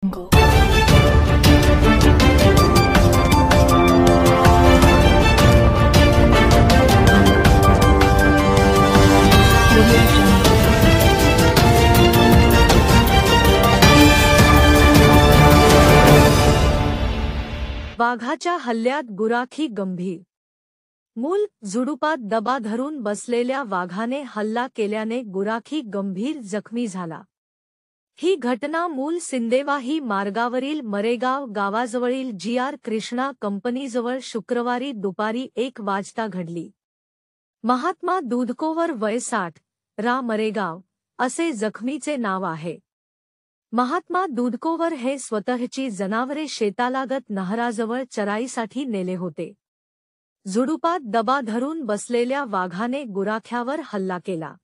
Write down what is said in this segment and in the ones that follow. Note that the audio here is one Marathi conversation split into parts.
Go. वाघाच्या हल्ल्यात गुराखी गंभीर. मूल झुडुपात दबा धरून बसलेल्या वाघाने हल्ला केल्याने गुराखी गंभीर जखमी झाला. ही घटना मूल सिंदेवाही मार्गावरील मरेगाव गावाजवळील जी.आर. कृष्णा कंपनीजवळ शुक्रवारी दुपारी 1 वाजता घडली. महात्मा दूधकोवर वय 60, रा मरेगाव, असे जखमीचे नाव आहे. महात्मा दूधकोवर हे स्वतःची जनावरे शेतालागत नहराजवळ चराईसाठी नेले होते. झुडुपात दबा धरून बसलेल्या वाघाने गुराख्यावर हल्ला केला.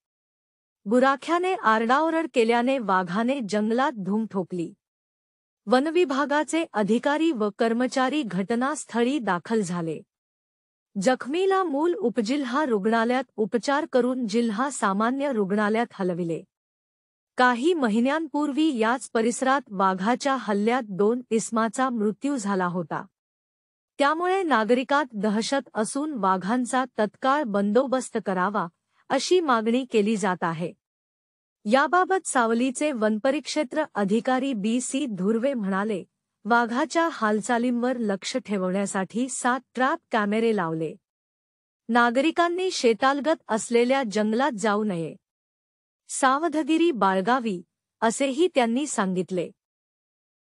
गुराख्याने आरडाओरड केल्याने वाघाने जंगलात धूम ठोकली. वनविभागाचे अधिकारी व कर्मचारी घटनास्थळी दाखल झाले. जखमीला मूल उपजिल्हा रुग्णालयात उपचार करून जिल्हा सामान्य रुग्णालयात हलविले. काही महिन्यांपूर्वी याच परिसरात वाघाच्या हल्ल्यात 2 इसमाचा मृत्यू झाला होता. त्यामुळे नागरिकात दहशत असून वाघांचा तत्काळ बंदोबस्त करावा, अशी मागणी केली जात आहे. याबाबत सावलीचे वनपरिक्षेत्र अधिकारी बी.सी. धुर्वे म्हणाले, वाघाच्या हालचालींवर लक्ष ठेवण्यासाठी 7 ट्रॅप कॅमेरे लावले. नागरिकांनी शेतालगत असलेल्या जंगलात जाऊ नये, सावधगिरी बाळगावी, असेही त्यांनी सांगितले.